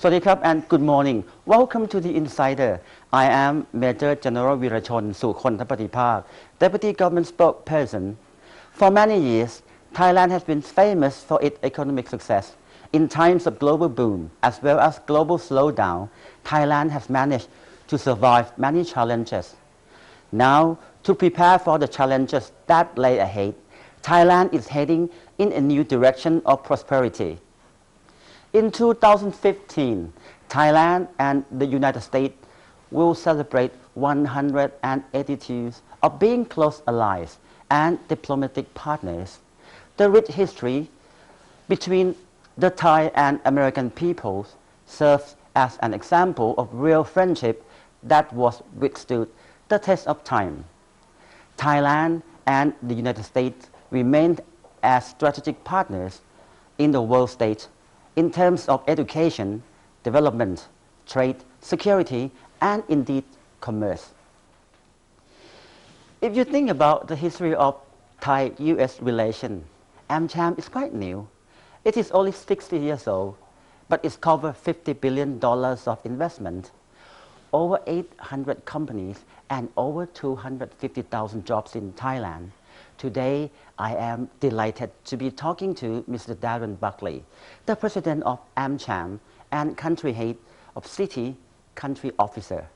Swadikap and good morning. Welcome to the Insider. I am Major General Virachon Sukhonthapatipak, Deputy Government Spokesperson. For many years, Thailand has been famous for its economic success. In times of global boom as well as global slowdown, Thailand has managed to survive many challenges. Now, to prepare for the challenges that lay ahead, Thailand is heading in a new direction of prosperity. In 2015, Thailand and the United States will celebrate 180 years of being close allies and diplomatic partners. The rich history between the Thai and American peoples serves as an example of real friendship that was withstood the test of time. Thailand and the United States remained as strategic partners in the world stage in terms of education, development, trade, security, and indeed commerce. If you think about the history of Thai-US relation, AmCham is quite new. It is only 60 years old, but it's covered $50 billion of investment, over 800 companies, and over 250,000 jobs in Thailand. Today, I am delighted to be talking to Mr. Darren Buckley, the president of AmCham and country head of City Country Officer.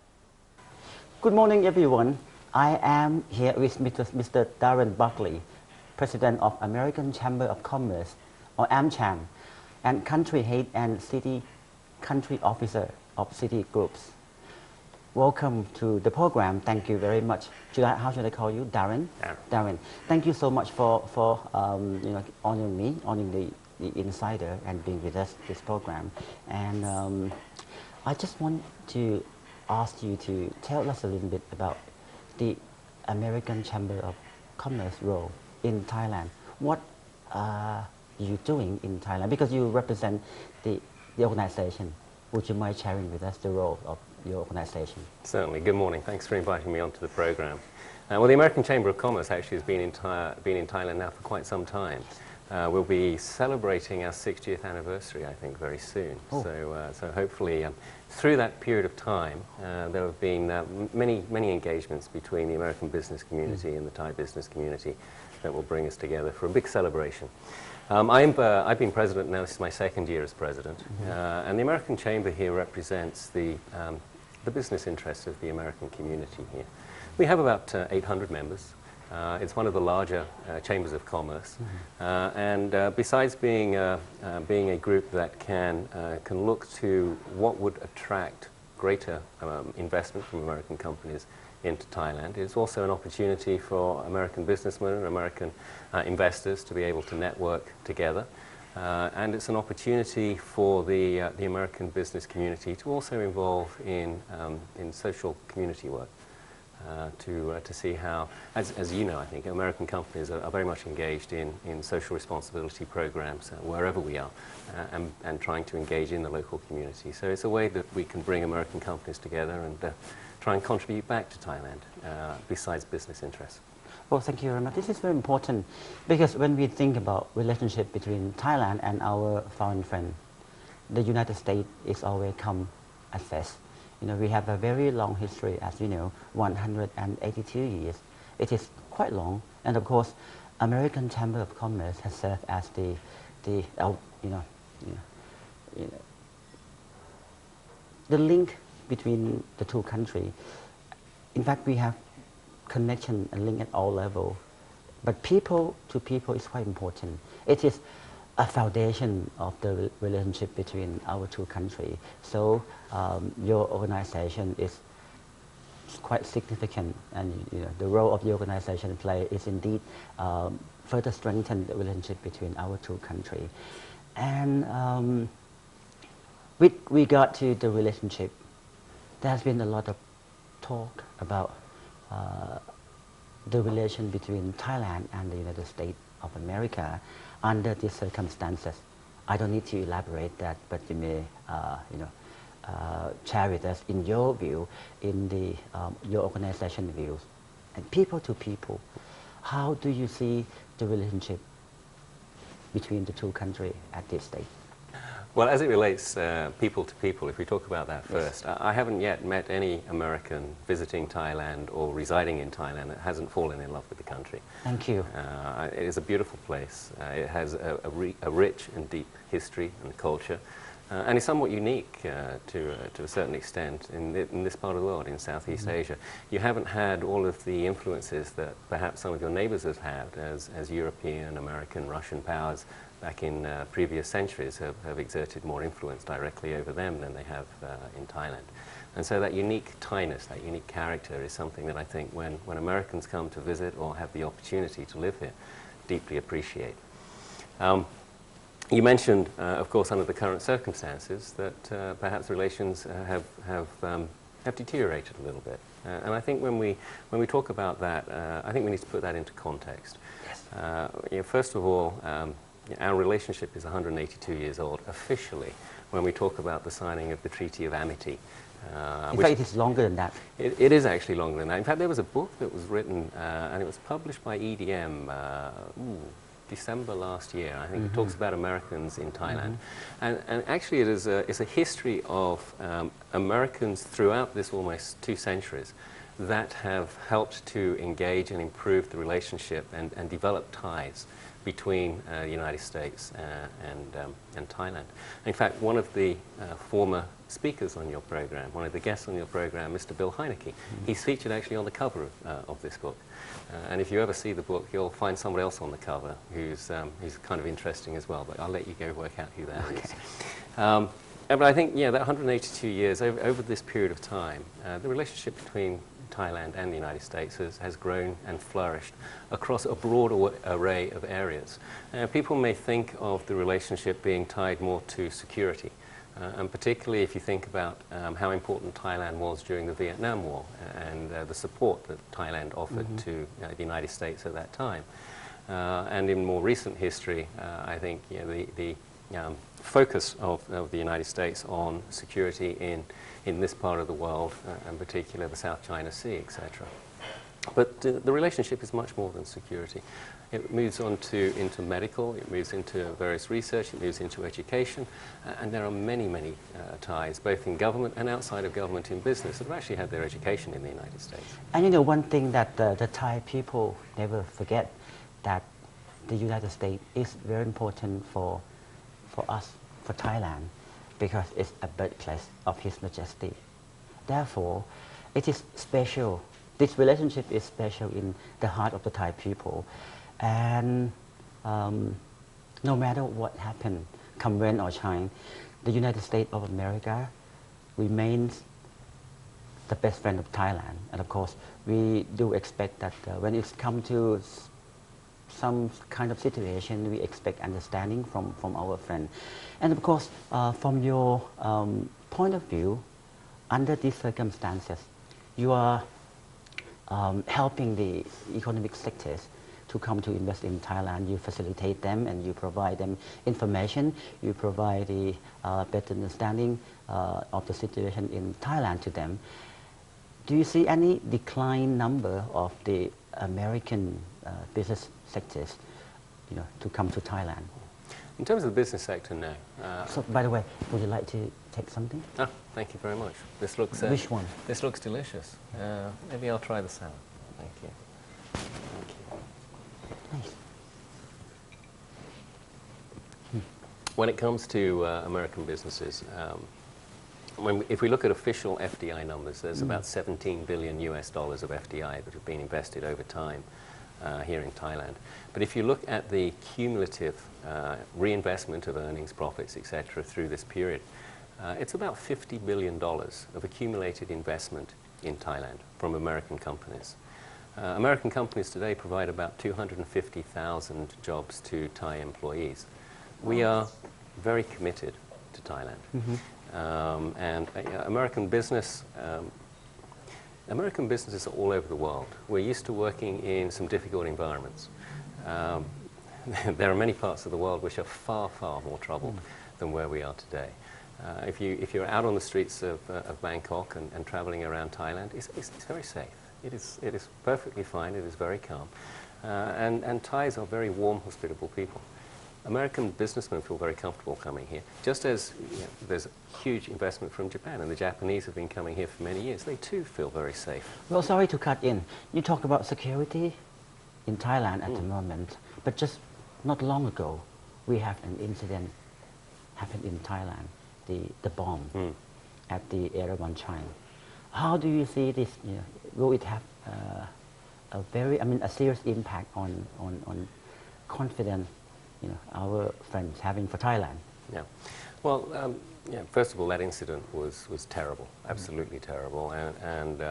Good morning, everyone. I am here with Mr. Darren Buckley, president of American Chamber of Commerce, or AmCham, and country head and City Country Officer of City Groups. Welcome to the program. Thank you very much. How should I call you? Darren? Darren. Thank you so much for honoring me, honoring the Insider and being with us this program. And I just want to ask you to tell us a little bit about the American Chamber of Commerce role in Thailand. What are you doing in Thailand? Because you represent the organization. Would you mind sharing with us the role of your organization? Certainly. Good morning. Thanks for inviting me onto the program. Well, the American Chamber of Commerce actually has been in Thailand now for quite some time. We'll be celebrating our 60th anniversary, I think, very soon. Oh. So hopefully, through that period of time, there have been many engagements between the American business community and the Thai business community that will bring us together for a big celebration. I've been president now. This is my second year as president, and the American Chamber here represents the business interests of the American community here. We have about 800 members. It's one of the larger chambers of commerce, and besides being a group that can look to what would attract greater investment from American companies into Thailand, it's also an opportunity for American businessmen and American investors to be able to network together. And it's an opportunity for the American business community to also involve in social community work, to see how, as you know, I think, American companies are very much engaged in social responsibility programs wherever we are, and trying to engage in the local community. So it's a way that we can bring American companies together and try and contribute back to Thailand, besides business interests. Well, thank you very much. This is very important because when we think about relationship between Thailand and our foreign friend, the United States is always come at first. You know, we have a very long history, as you know, 182 years. It is quite long, and of course, American Chamber of Commerce has served as the link between the two countries. In fact, we have connection and link at all levels, but people to people is quite important. It is a foundation of the relationship between our two countries. So your organization is quite significant, and the role of the organization play is indeed further strengthen the relationship between our two countries. And with regard to the relationship, there has been a lot of talk about the relation between Thailand and the United States of America under these circumstances. I don't need to elaborate that, but you may share with us in your view, in your organization views, and people to people. How do you see the relationship between the two countries at this stage? Well, as it relates people to people, if we talk about that first, I haven't yet met any American visiting Thailand or residing in Thailand that hasn't fallen in love with the country. Thank you. It is a beautiful place. It has a rich and deep history and culture, and is somewhat unique to a certain extent in this part of the world, in Southeast Asia. You haven't had all of the influences that perhaps some of your neighbors have had as European, American, Russian powers back in previous centuries have exerted more influence directly over them than they have in Thailand. And so that unique Thainess, that unique character is something that I think when Americans come to visit or have the opportunity to live here, deeply appreciate. You mentioned, of course, under the current circumstances, that perhaps relations have deteriorated a little bit. And I think when we talk about that, I think we need to put that into context. Yes. First of all, our relationship is 182 years old officially when we talk about the signing of the Treaty of Amity. In fact, it is longer than that. It is actually longer than that. In fact, there was a book that was written, and it was published by EDM December last year. I think it talks about Americans in Thailand. And actually it's a history of Americans throughout this almost 2 centuries that have helped to engage and improve the relationship and develop ties between the United States and Thailand. In fact, one of the former speakers on your program, one of the guests on your program, Mr. Bill Heineke, he's featured actually on the cover of this book. And if you ever see the book, you'll find somebody else on the cover who's kind of interesting as well, but I'll let you go work out who that is. But I think, yeah, that 182 years, over this period of time, the relationship between Thailand and the United States has grown and flourished across a broad array of areas. People may think of the relationship being tied more to security, and particularly if you think about how important Thailand was during the Vietnam War and the support that Thailand offered to the United States at that time. And in more recent history, I think the focus of the United States on security in this part of the world, in particular the South China Sea, etc. But the relationship is much more than security. It moves on into medical, it moves into various research, it moves into education, and there are many, many ties, both in government and outside of government in business, that have actually had their education in the United States. And you know, one thing that the Thai people never forget, that the United States is very important for us, for Thailand, because it's a birthplace of His Majesty. Therefore, it is special. This relationship is special in the heart of the Thai people. And no matter what happens, come rain or shine, the United States of America remains the best friend of Thailand. And of course, we do expect that when it's come to some kind of situation, we expect understanding from our friend. And of course, from your point of view, under these circumstances, you are helping the economic sectors to come to invest in Thailand. You facilitate them and you provide them information. You provide the better understanding of the situation in Thailand to them. Do you see any decline number of the American business sectors, you know, to come to Thailand? In terms of the business sector, no. So, by the way, would you like to take something? Ah, thank you very much. This looks. Which one? This looks delicious. Maybe I'll try the salad. Thank you. Thank you. Nice. When it comes to American businesses, if we look at official FDI numbers, there's about 17 billion US dollars of FDI that have been invested over time here in Thailand. But if you look at the cumulative reinvestment of earnings, profits, etc. through this period, it's about $50 billion of accumulated investment in Thailand from American companies. American companies today provide about 250,000 jobs to Thai employees. We are very committed to Thailand. And American businesses are all over the world. We're used to working in some difficult environments. There are many parts of the world which are far, far more troubled than where we are today. If you're out on the streets of Bangkok and traveling around Thailand, it's very safe. It is perfectly fine. It is very calm. And Thais are very warm, hospitable people. American businessmen feel very comfortable coming here, just as there's huge investment from Japan, and the Japanese have been coming here for many years. They too feel very safe. Well, sorry to cut in. You talk about security in Thailand at the moment, but just not long ago, we have an incident happened in Thailand, the bomb at the Erawan Shrine. How do you see this? Will it have a serious impact on confidence, our friends having for Thailand? Yeah. Well, first of all, that incident was terrible, absolutely terrible, and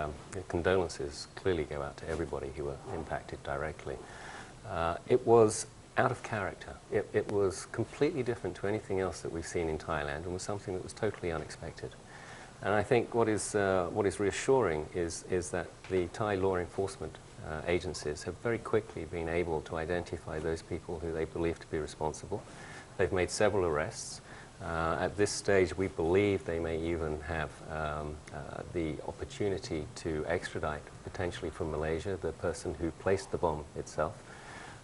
condolences clearly go out to everybody who were impacted directly. It was out of character. It was completely different to anything else that we've seen in Thailand, and was something that was totally unexpected. And I think what is reassuring is that the Thai law enforcement agencies have very quickly been able to identify those people who they believe to be responsible. They've made several arrests. At this stage, we believe they may even have the opportunity to extradite, potentially from Malaysia, the person who placed the bomb itself.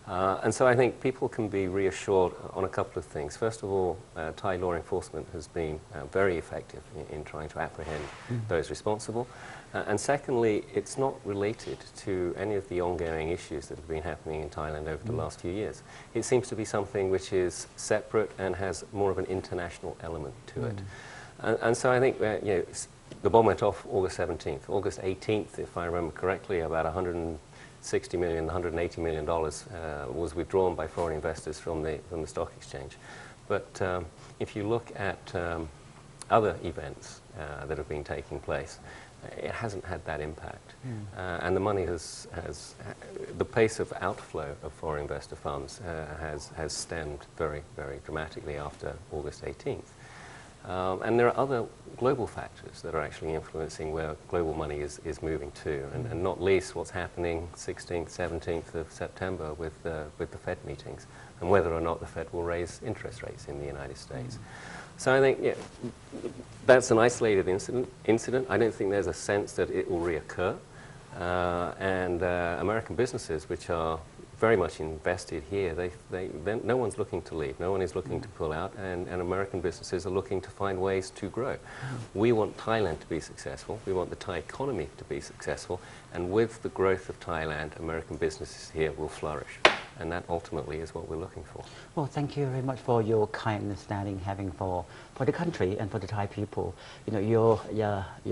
And so I think people can be reassured on a couple of things. First of all, Thai law enforcement has been very effective in trying to apprehend those responsible. And secondly, it's not related to any of the ongoing issues that have been happening in Thailand over the last few years. It seems to be something which is separate and has more of an international element to it. And so I think the bomb went off August 17th. August 18th, if I remember correctly, about $160 million, $180 million was withdrawn by foreign investors from the stock exchange. But if you look at other events that have been taking place, it hasn't had that impact. And the money the pace of outflow of foreign investor funds has stemmed very, very dramatically after August 18th. And there are other global factors that are actually influencing where global money is moving to, and not least what's happening 16th, 17th of September with the Fed meetings, and whether or not the Fed will raise interest rates in the United States. So I think that's an isolated incident. I don't think there's a sense that it will reoccur. And American businesses, which are very much invested here, no one's looking to leave, no one is looking to pull out, and American businesses are looking to find ways to grow. We want Thailand to be successful, we want the Thai economy to be successful, and with the growth of Thailand, American businesses here will flourish. And that ultimately is what we're looking for. Well, thank you very much for your kind understanding having for the country and for the Thai people. Your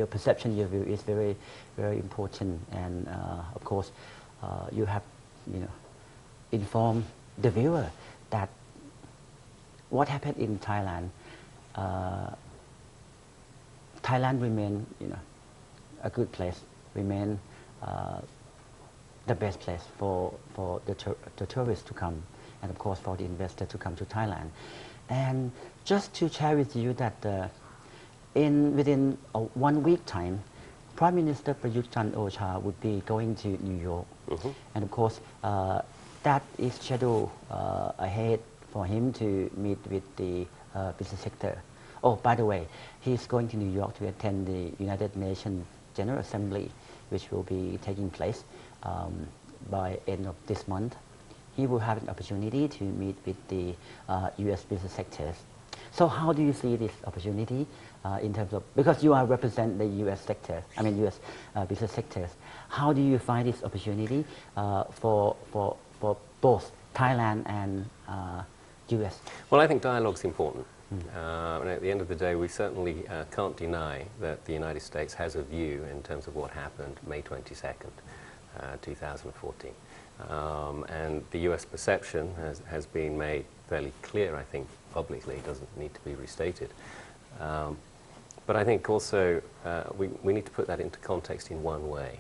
perception, your view is very, very important, and of course, you have informed the viewer that what happened in Thailand. Thailand remain, a good place, remain the best place for the tourists to come, and of course for the investor to come to Thailand. And just to share with you that within 1 week time, Prime Minister Prayut Chan-o-cha would be going to New York. And of course, that is scheduled ahead for him to meet with the business sector. Oh, by the way, he's going to New York to attend the United Nations General Assembly, which will be taking place by end of this month. He will have an opportunity to meet with the U.S. business sectors. So how do you see this opportunity in terms of, because you represent the U.S. sector, U.S. Business sectors, how do you find this opportunity for both Thailand and U.S.? Well, I think dialogue's important. And at the end of the day, we certainly can't deny that the United States has a view in terms of what happened May 22nd, 2014. And the U.S. perception has been made fairly clear, I think, publicly. It doesn't need to be restated. But I think also we need to put that into context in one way.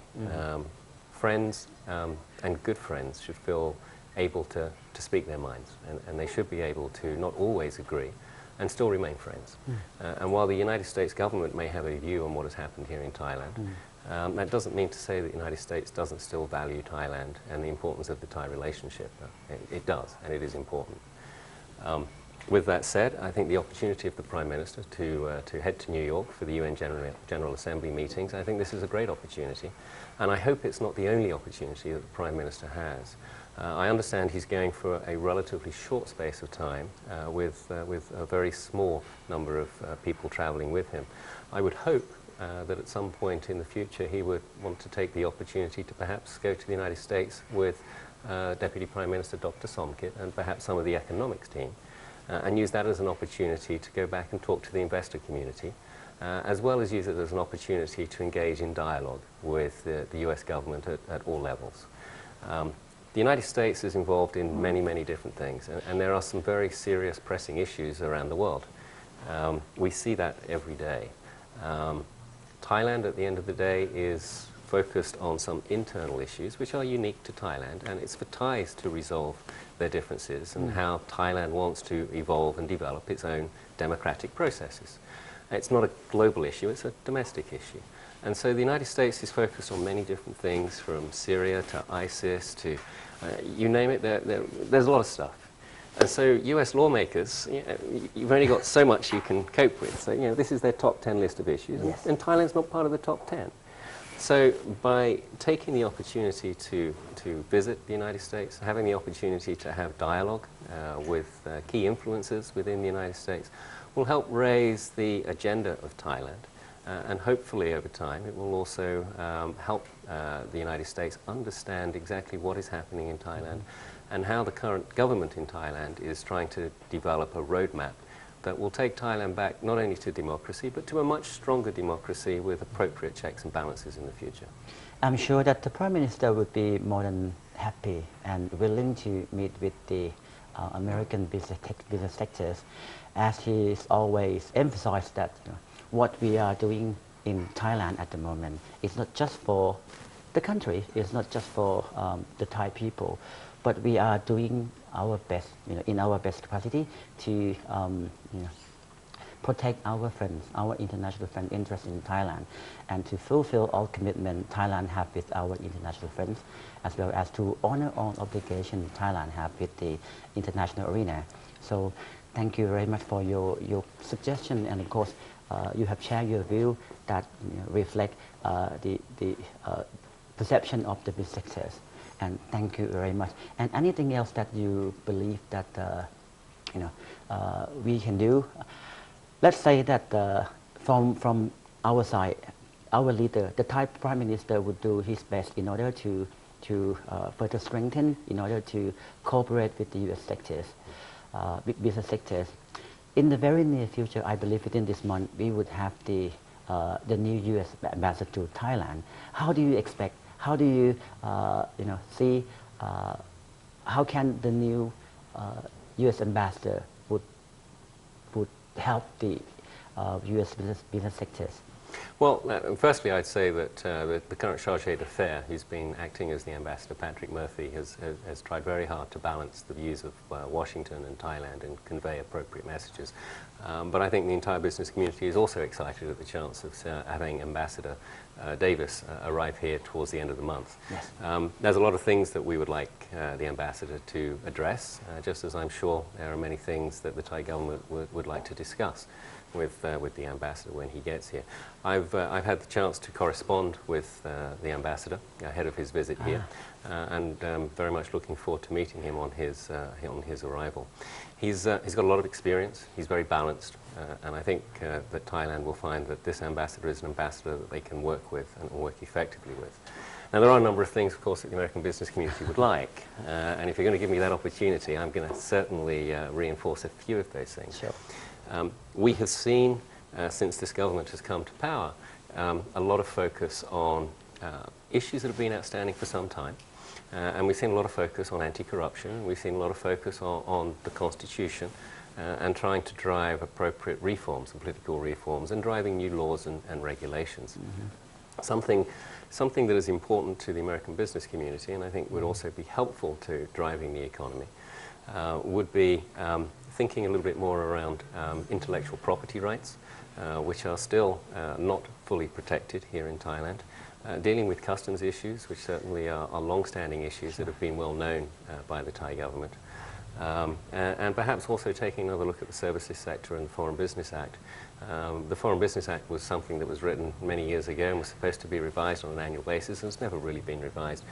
Friends and good friends should feel able to speak their minds, and they should be able to not always agree and still remain friends. And while the United States government may have a view on what has happened here in Thailand, that doesn't mean to say that the United States doesn't still value Thailand and the importance of the Thai relationship. It does, and it is important. With that said, I think the opportunity of the Prime Minister to head to New York for the UN General Assembly meetings, I think this is a great opportunity. And I hope it's not the only opportunity that the Prime Minister has. I understand he's going for a relatively short space of time with a very small number of people traveling with him. I would hope that at some point in the future he would want to take the opportunity to perhaps go to the United States with Deputy Prime Minister Dr. Somkit and perhaps some of the economics team and use that as an opportunity to go back and talk to the investor community, as well as use it as an opportunity to engage in dialogue with the US government at all levels. The United States is involved in many, many different things, and there are some very serious pressing issues around the world. We see that every day. Thailand, at the end of the day, is focused on some internal issues which are unique to Thailand, and it's for Thais to resolve their differences and how Thailand wants to evolve and develop its own democratic processes. It's not a global issue, it's a domestic issue. And so the United States is focused on many different things, from Syria to ISIS to you name it, there's a lot of stuff. And so US lawmakers, you've only got so much you can cope with. So this is their top 10 list of issues, Yes. and Thailand's not part of the top 10. So by taking the opportunity to visit the United States, having the opportunity to have dialogue with key influencers within the United States, will help raise the agenda of Thailand. And hopefully over time it will also help the United States understand exactly what is happening in Thailand and how the current government in Thailand is trying to develop a roadmap that will take Thailand back not only to democracy but to a much stronger democracy with appropriate checks and balances in the future. I'm sure that the Prime Minister would be more than happy and willing to meet with the American business sectors, as he's always emphasized that what we are doing in Thailand at the moment is not just for the country, it's not just for the Thai people, but we are doing our best, in our best capacity to protect our friends, our international friend interest in Thailand, and to fulfill all commitment Thailand have with our international friends, as well as to honor all obligations Thailand have with the international arena. So thank you very much for your suggestion, and of course you have shared your view that reflect the perception of the business sectors. And thank you very much. And anything else that you believe that we can do? Let's say that from our side, our leader, the Thai Prime Minister, would do his best in order to further strengthen, in order to cooperate with the US sectors, business sectors. In the very near future, I believe within this month, we would have the new US ambassador to Thailand. How do you expect? How do you see? How can the new US ambassador would help the US business sectors? Well, firstly, I'd say that the current chargé d'affaires, who's been acting as the ambassador, Patrick Murphy, has tried very hard to balance the views of Washington and Thailand and convey appropriate messages. But I think the entire business community is also excited at the chance of having Ambassador Davis arrive here towards the end of the month. Yes. There's a lot of things that we would like the ambassador to address, just as I'm sure there are many things that the Thai government would like to discuss with the ambassador when he gets here. I've had the chance to correspond with the ambassador ahead of his visit here, and very much looking forward to meeting him on his arrival. He's got a lot of experience. He's very balanced, and I think that Thailand will find that this ambassador is an ambassador that they can work with and work effectively with. Now, there are a number of things, of course, that the American business community would like, and if you're going to give me that opportunity, I'm going to certainly reinforce a few of those things. Sure. We have seen, since this government has come to power, a lot of focus on issues that have been outstanding for some time. And we've seen a lot of focus on anti-corruption. We've seen a lot of focus on the Constitution and trying to drive appropriate reforms and political reforms and driving new laws and regulations. Mm-hmm. Something that is important to the American business community, and I think would also be helpful to driving the economy, would be thinking a little bit more around intellectual property rights, which are still not fully protected here in Thailand, dealing with customs issues, which certainly are long-standing issues that have been well known by the Thai government, and perhaps also taking another look at the services sector and the Foreign Business Act. The Foreign Business Act was something that was written many years ago and was supposed to be revised on an annual basis, and it's never really been revised.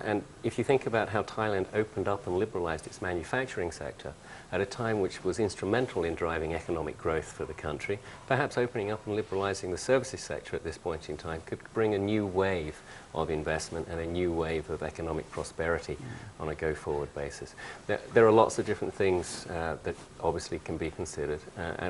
And if you think about how Thailand opened up and liberalized its manufacturing sector at a time which was instrumental in driving economic growth for the country, perhaps opening up and liberalizing the services sector at this point in time could bring a new wave of investment and a new wave of economic prosperity on a go-forward basis. There are lots of different things that obviously can be considered,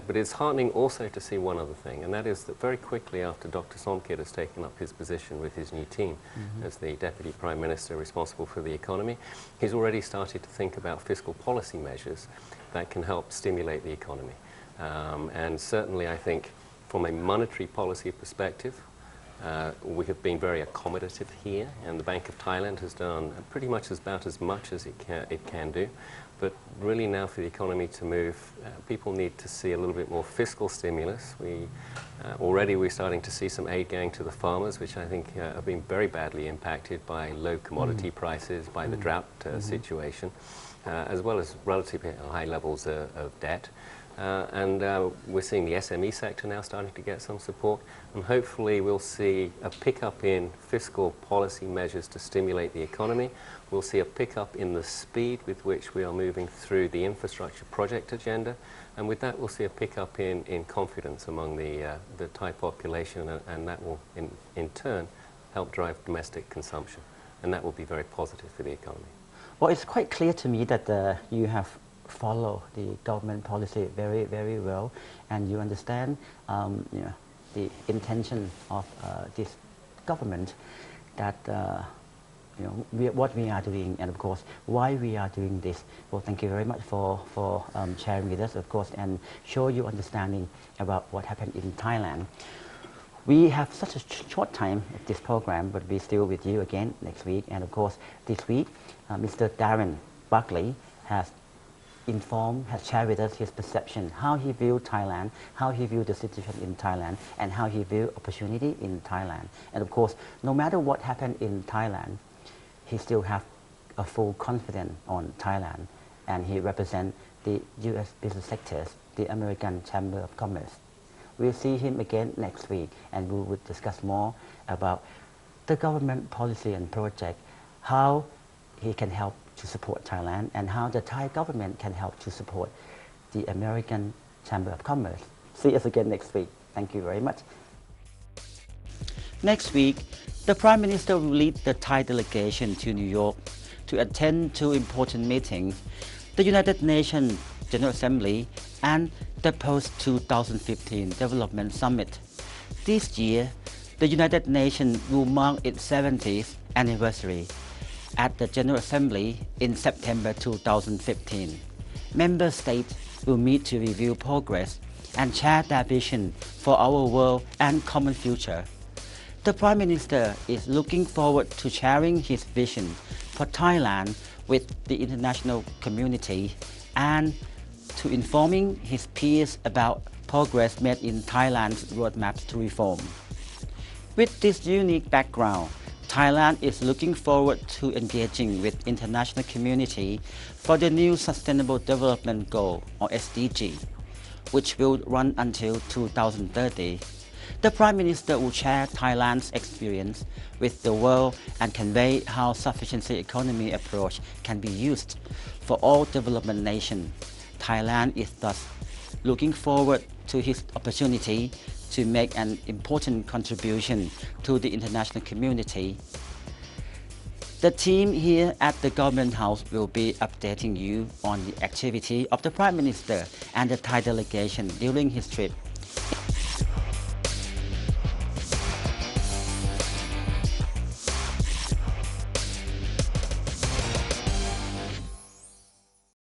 but it's heartening also to see one other thing, and that is that very quickly after Dr. Somkit has taken up his position with his new team as the Deputy Prime Minister responsible for the economy, he's already started to think about fiscal policy measures that can help stimulate the economy. And certainly I think from a monetary policy perspective, we have been very accommodative here, and the Bank of Thailand has done pretty much about as much as it can do. But really now for the economy to move, people need to see a little bit more fiscal stimulus. Already we're starting to see some aid going to the farmers, which I think have been very badly impacted by low commodity prices, by the drought situation, as well as relatively high levels of debt. And we're seeing the SME sector now starting to get some support, and hopefully we'll see a pickup in fiscal policy measures to stimulate the economy. We'll see a pickup in the speed with which we are moving through the infrastructure project agenda, and with that we'll see a pickup in confidence among the Thai population, and that will in turn help drive domestic consumption, and that will be very positive for the economy. Well, it's quite clear to me that you have follow the government policy very, very well, and you understand the intention of this government, that what we are doing, and of course why we are doing this. Well, thank you very much for sharing with us, of course, and show your understanding about what happened in Thailand. We have such a short time of this program, but we're still with you again next week, and of course this week Mr. Darren Buckley has shared with us his perception, how he viewed Thailand, how he viewed the situation in Thailand, and how he viewed opportunity in Thailand. And of course, no matter what happened in Thailand, he still have a full confidence on Thailand, and he represents the U.S. business sectors, the American Chamber of Commerce. We'll see him again next week, and we will discuss more about the government policy and project, how he can help to support Thailand, and how the Thai government can help to support the American Chamber of Commerce. See us again next week. Thank you very much. Next week, the Prime Minister will lead the Thai delegation to New York to attend two important meetings, the United Nations General Assembly and the Post-2015 Development Summit. This year, the United Nations will mark its 70th anniversary at the General Assembly in September 2015. Member states will meet to review progress and share their vision for our world and common future. The Prime Minister is looking forward to sharing his vision for Thailand with the international community and to informing his peers about progress made in Thailand's roadmaps to reform. With this unique background, Thailand is looking forward to engaging with international community for the new Sustainable Development Goal, or SDG, which will run until 2030. The Prime Minister will share Thailand's experience with the world and convey how sufficiency economy approach can be used for all development nations. Thailand is thus looking forward to his opportunity to make an important contribution to the international community. The team here at the Government House will be updating you on the activity of the Prime Minister and the Thai delegation during his trip